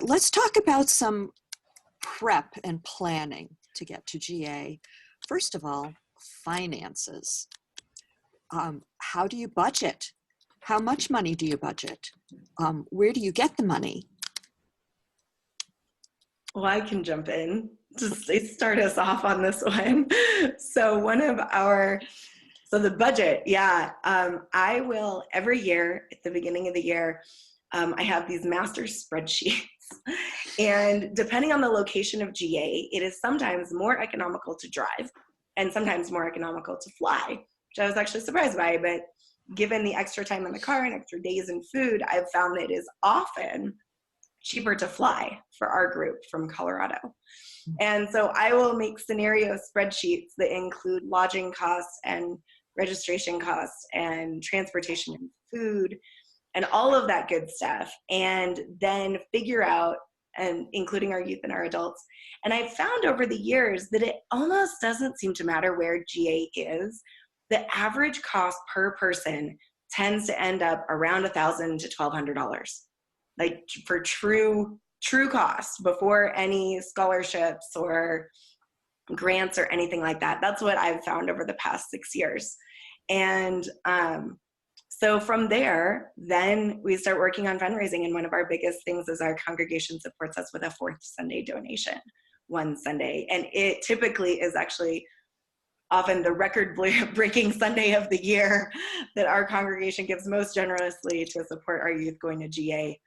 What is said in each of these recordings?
let's talk about some prep and planning to get to GA. First of all, finances. How do you budget? How much money do you budget? Where do you get the money? Well, I can jump in. Just start us off on this one. So the budget, yeah. I will, every year at the beginning of the year, I have these master spreadsheets. And depending on the location of GA, it is sometimes more economical to drive and sometimes more economical to fly, which I was actually surprised by. But given the extra time in the car and extra days in food, I've found that it is often cheaper to fly for our group from Colorado. And so I will make scenario spreadsheets that include lodging costs and registration costs and transportation and food and all of that good stuff, and then figure out, and including our youth and our adults. And I've found over the years that it almost doesn't seem to matter where GA is. The average cost per person tends to end up around $1,000 to $1,200, like for true cost, before any scholarships or grants or anything like that. That's what I've found over the past 6 years. And so from there, then we start working on fundraising. And one of our biggest things is our congregation supports us with a fourth Sunday donation one Sunday. And it typically is actually often the record-breaking Sunday of the year that our congregation gives most generously to support our youth going to GA.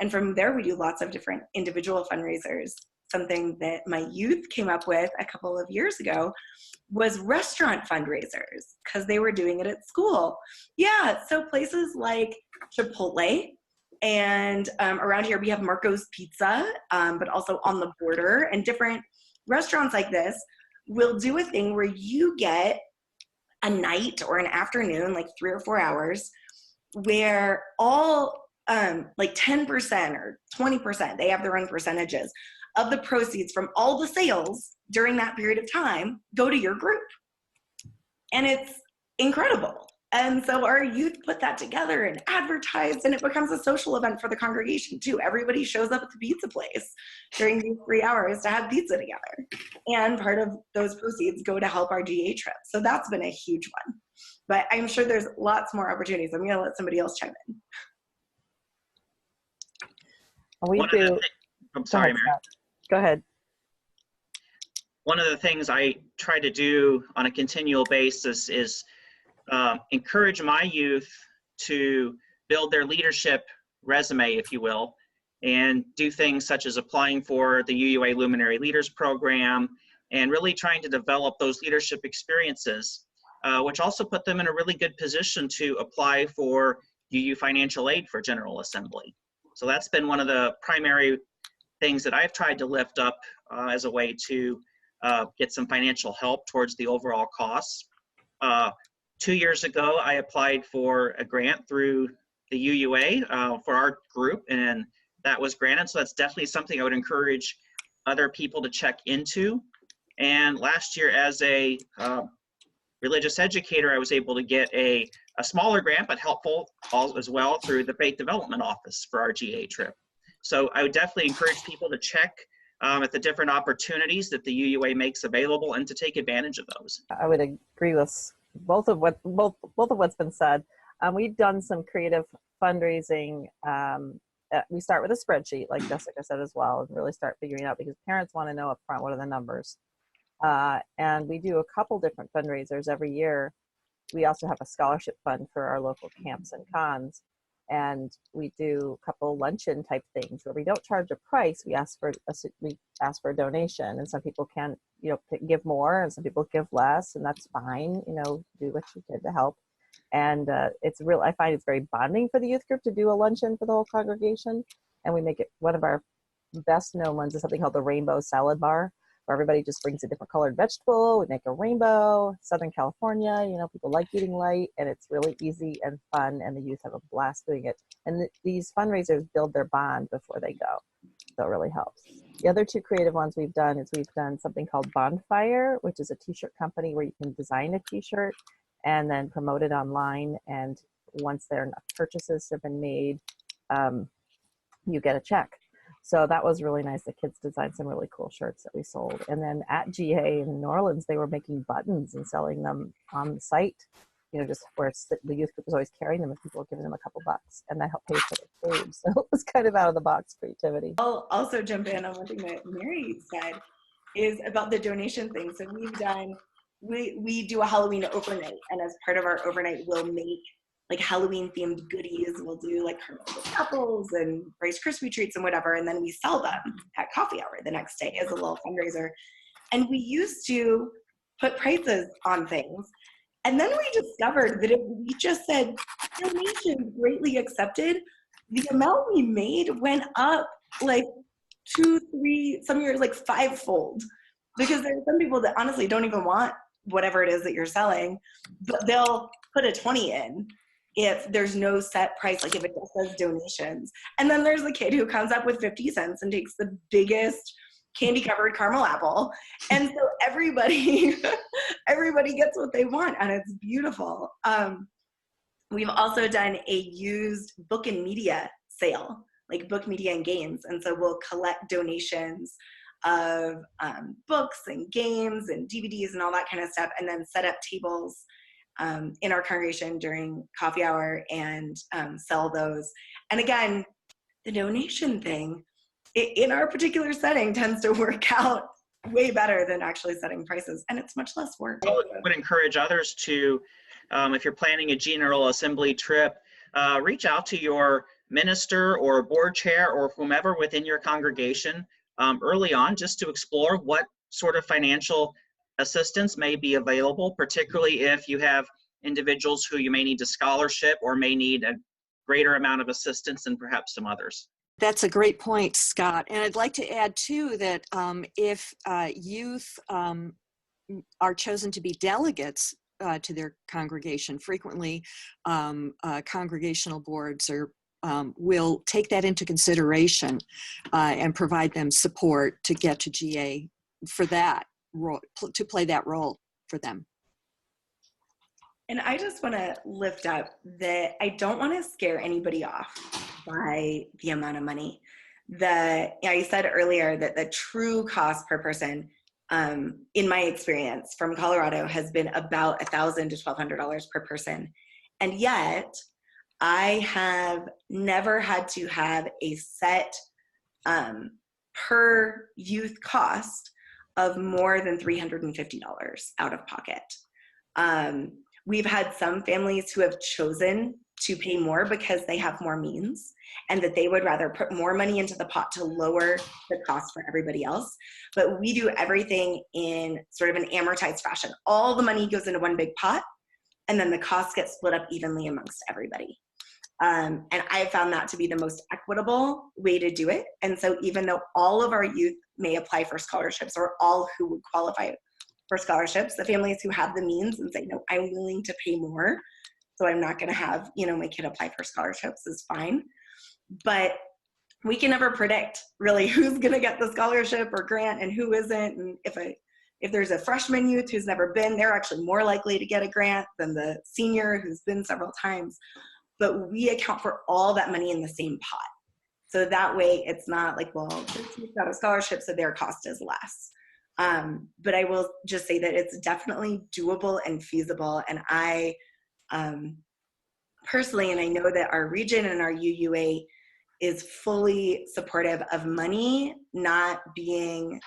And from there, we do lots of different individual fundraisers. Something that my youth came up with a couple of years ago was restaurant fundraisers, because they were doing it at school. Yeah, so places like Chipotle, and around here we have Marco's Pizza, but also On the Border, and different restaurants like this will do a thing where you get a night or an afternoon, like 3 or 4 hours, where all like 10% or 20%, they have their own percentages of the proceeds from all the sales during that period of time go to your group. And it's incredible. And so our youth put that together and advertised, and it becomes a social event for the congregation too. Everybody shows up at the pizza place during these 3 hours to have pizza together. And part of those proceeds go to help our GA trip. So that's been a huge one. But I'm sure there's lots more opportunities. I'm gonna let somebody else chime in. We do. I'm sorry, Mary. Go ahead. One of the things I try to do on a continual basis is encourage my youth to build their leadership resume, if you will, and do things such as applying for the UUA Luminary Leaders Program and really trying to develop those leadership experiences, which also put them in a really good position to apply for UU financial aid for General Assembly. So that's been one of the primary things that I've tried to lift up as a way to get some financial help towards the overall costs. 2 years ago, I applied for a grant through the UUA for our group, and that was granted. So that's definitely something I would encourage other people to check into. And last year, as a religious educator, I was able to get a smaller grant, but helpful as well, through the Faith Development Office for our GA trip. So I would definitely encourage people to check at the different opportunities that the UUA makes available and to take advantage of those. I would agree with both of what's been said. We've done some creative fundraising. We start with a spreadsheet, like Jessica said as well, and really start figuring out, because parents want to know up front what are the numbers. And we do a couple different fundraisers every year. We also have a scholarship fund for our local camps and cons. And we do a couple luncheon type things where we don't charge a price. We ask for a donation, and some people can, give more, and some people give less, and that's fine. Do what you can to help. And I find it's very bonding for the youth group to do a luncheon for the whole congregation. And we make it, one of our best known ones is something called the Rainbow Salad Bar, where everybody just brings a different colored vegetable. We make a rainbow. Southern California, people like eating light, and it's really easy and fun, and the youth have a blast doing it. And these fundraisers build their bond before they go, so it really helps. The other two creative ones we've done is we've done something called Bonfire, which is a t-shirt company where you can design a t-shirt and then promote it online, and once there are enough purchases have been made, you get a check. So that was really nice. The kids designed some really cool shirts that we sold. And then at GA in New Orleans, they were making buttons and selling them on the site, just where the youth group was always carrying them and people were giving them a couple bucks, and that helped pay for their food. So it was kind of out of the box creativity. I'll also jump in on one thing that Mary said is about the donation thing. So we do a Halloween overnight, and as part of our overnight, we'll make like Halloween themed goodies. We'll do like caramel apples and Rice Krispie treats and whatever, and then we sell them at coffee hour the next day as a little fundraiser. And we used to put prices on things, and then we discovered that if we just said donations greatly accepted, the amount we made went up like 2, 3, some years like 5-fold, because there are some people that honestly don't even want whatever it is that you're selling, but they'll put a 20 in if there's no set price, like if it just says donations. And then there's the kid who comes up with 50 cents and takes the biggest candy covered caramel apple. And so everybody gets what they want, and it's beautiful. We've also done a used book and media sale, like book, media, and games. And so we'll collect donations of books and games and DVDs and all that kind of stuff, and then set up tables in our congregation during coffee hour and sell those. And again, the donation thing in our particular setting tends to work out way better than actually setting prices, and it's much less work. I would encourage others to, if you're planning a General Assembly trip, reach out to your minister or board chair or whomever within your congregation early on, just to explore what sort of financial assistance may be available, particularly if you have individuals who you may need a scholarship or may need a greater amount of assistance than perhaps some others. That's a great point, Scott. And I'd like to add too that if youth are chosen to be delegates to their congregation, frequently congregational boards will take that into consideration and provide them support to get to GA for that role, to play that role for them. And I just want to lift up that I don't want to scare anybody off by the amount of money. I said earlier that the true cost per person, in my experience from Colorado, has been about $1,000 to $1,200 per person. And yet, I have never had to have a set per youth cost of more than $350 out of pocket. We've had some families who have chosen to pay more because they have more means, and that they would rather put more money into the pot to lower the cost for everybody else. But we do everything in sort of an amortized fashion. All the money goes into one big pot, and then the costs get split up evenly amongst everybody. And I found that to be the most equitable way to do it. And so even though all of our youth may apply for scholarships, or all who would qualify for scholarships, the families who have the means and say, no, I'm willing to pay more, so I'm not going to have, my kid apply for scholarships, is fine. But we can never predict really who's going to get the scholarship or grant and who isn't. And if there's a freshman youth who's never been, they're actually more likely to get a grant than the senior who's been several times. But we account for all that money in the same pot. So that way it's not like, well, this youth got a scholarship, so their cost is less. But I will just say that it's definitely doable and feasible. And I personally, and I know that our region and our UUA is fully supportive of money not being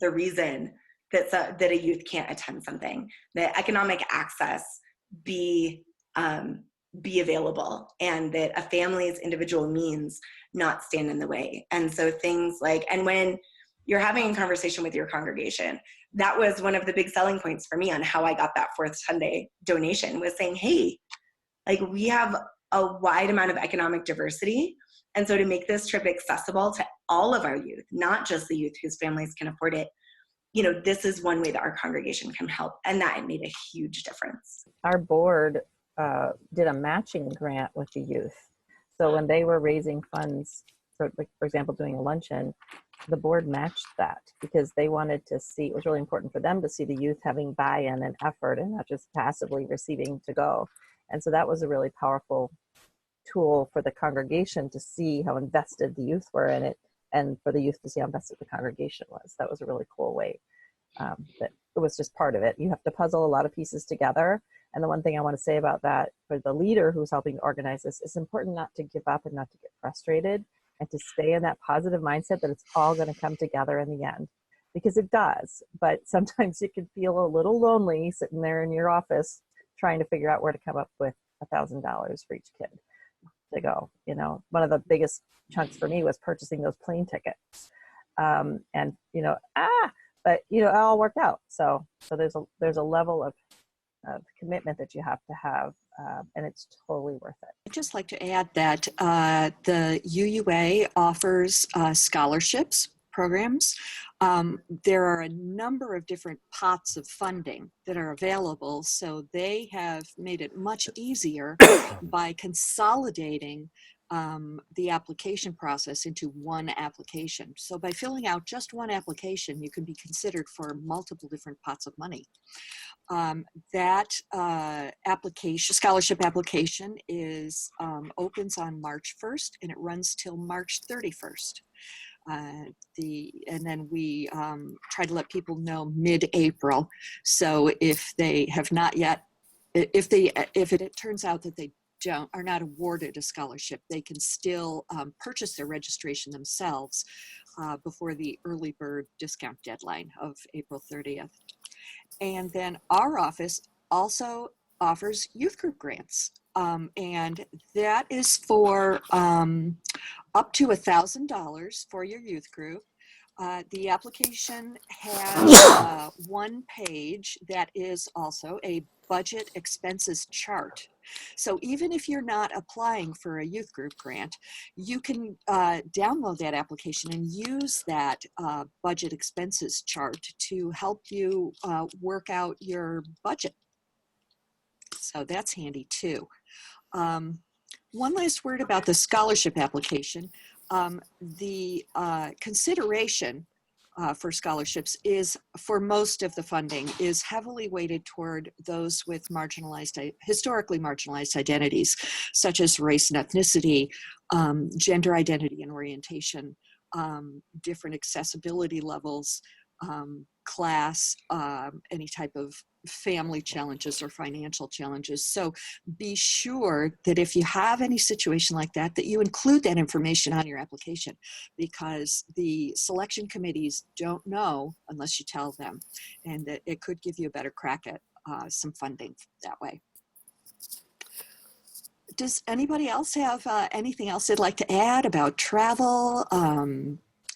the reason that a youth can't attend something, that economic access be available, and that a family's individual means not stand in the way. And so things like, and when you're having a conversation with your congregation, that was one of the big selling points for me on how I got that fourth Sunday donation, was saying, hey, like, we have a wide amount of economic diversity. And so to make this trip accessible to all of our youth, not just the youth whose families can afford it, this is one way that our congregation can help. And that made a huge difference. Our board did a matching grant with the youth. So when they were raising funds, for example, doing a luncheon, the board matched that because they wanted to see, it was really important for them to see the youth having buy-in and effort and not just passively receiving to go. And so that was a really powerful tool for the congregation to see how invested the youth were in it, and for the youth to see how invested the congregation was. That was a really cool way. That it was just part of it. You have to puzzle a lot of pieces together. And the one thing I want to say about that for the leader who's helping to organize this, it's important not to give up and not to get frustrated, and to stay in that positive mindset that it's all going to come together in the end, because it does. But sometimes you can feel a little lonely sitting there in your office trying to figure out where to come up with $1,000 for each kid to go. You know, one of the biggest chunks for me was purchasing those plane tickets. And but it all worked out. So there's a level of commitment that you have to have, and it's totally worth it. I'd just like to add that the UUA offers scholarships programs. There are a number of different pots of funding that are available, so they have made it much easier by consolidating the application process into one application. So by filling out just one application, you can be considered for multiple different pots of money. That scholarship application opens on March 1st, and it runs till March 31st. And then we try to let people know mid-April. So if they have not yet, if it turns out that they are not awarded a scholarship, they can still purchase their registration themselves before the early bird discount deadline of April 30th. And then our office also offers youth group grants. And that is for up to $1,000 for your youth group. The application has one page that is also a budget expenses chart. So even if you're not applying for a youth group grant, you can download that application and use that budget expenses chart to help you work out your budget. So that's handy too. One last word about the scholarship application. The consideration for scholarships is, for most of the funding, is heavily weighted toward those with historically marginalized identities, such as race and ethnicity, gender identity and orientation, different accessibility levels, class, any type of family challenges or financial challenges. So be sure that if you have any situation like that, that you include that information on your application, because the selection committees don't know unless you tell them, and that it could give you a better crack at some funding that way. Does anybody else have anything else they'd like to add about travel,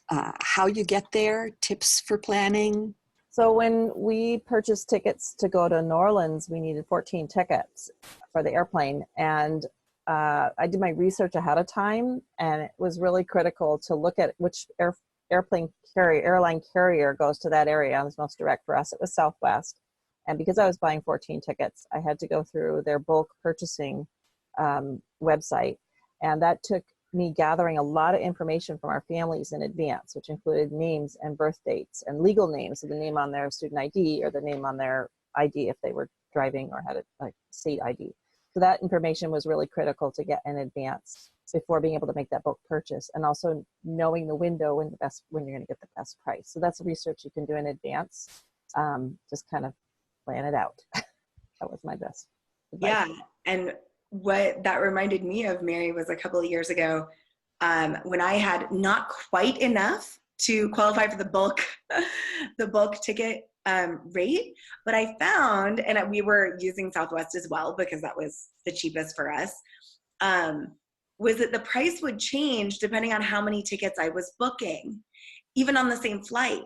how you get there, tips for planning? So when we purchased tickets to go to New Orleans, we needed 14 tickets for the airplane. And I did my research ahead of time, and it was really critical to look at which airline carrier goes to that area and is most direct. For us, it was Southwest. And because I was buying 14 tickets, I had to go through their bulk purchasing website. And that took me gathering a lot of information from our families in advance, which included names and birth dates and legal names, so the name on their student ID or the name on their ID if they were driving or had a state ID. So that information was really critical to get in advance before being able to make that bulk purchase, and also knowing the window when you're going to get the best price. So that's research you can do in advance. Just kind of plan it out. That was my best advice. Yeah, and what that reminded me of, Mary, was a couple of years ago when I had not quite enough to qualify for the bulk ticket rate, but I found, and we were using Southwest as well because that was the cheapest for us, was that the price would change depending on how many tickets I was booking, even on the same flight.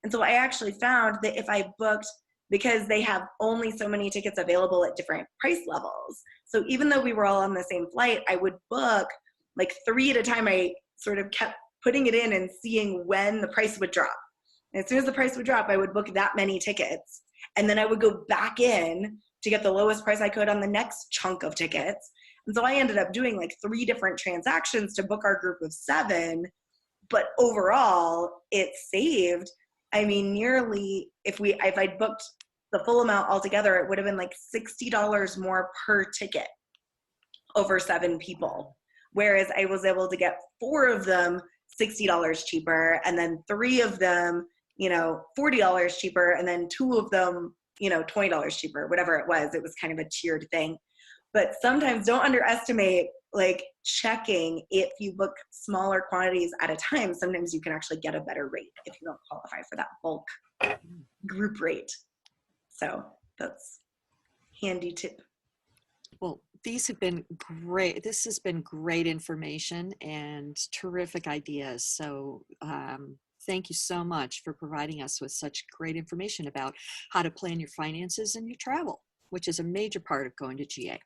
And so I actually found that if I booked, because they have only so many tickets available at different price levels. So even though we were all on the same flight, I would book like 3 at a time. I sort of kept putting it in and seeing when the price would drop. And as soon as the price would drop, I would book that many tickets. And then I would go back in to get the lowest price I could on the next chunk of tickets. And so I ended up doing like 3 different transactions to book our group of 7. But overall, it saved, I mean, nearly, if I'd booked the full amount altogether, it would have been like $60 more per ticket over 7 people. Whereas I was able to get 4 of them $60 cheaper, and then 3 of them, $40 cheaper, and then 2 of them, $20 cheaper, whatever it was. It was kind of a tiered thing. But sometimes don't underestimate like checking if you book smaller quantities at a time. Sometimes you can actually get a better rate if you don't qualify for that bulk group rate. So that's handy tip. Well, these have been great. This has been great information and terrific ideas. So thank you so much for providing us with such great information about how to plan your finances and your travel, which is a major part of going to GA.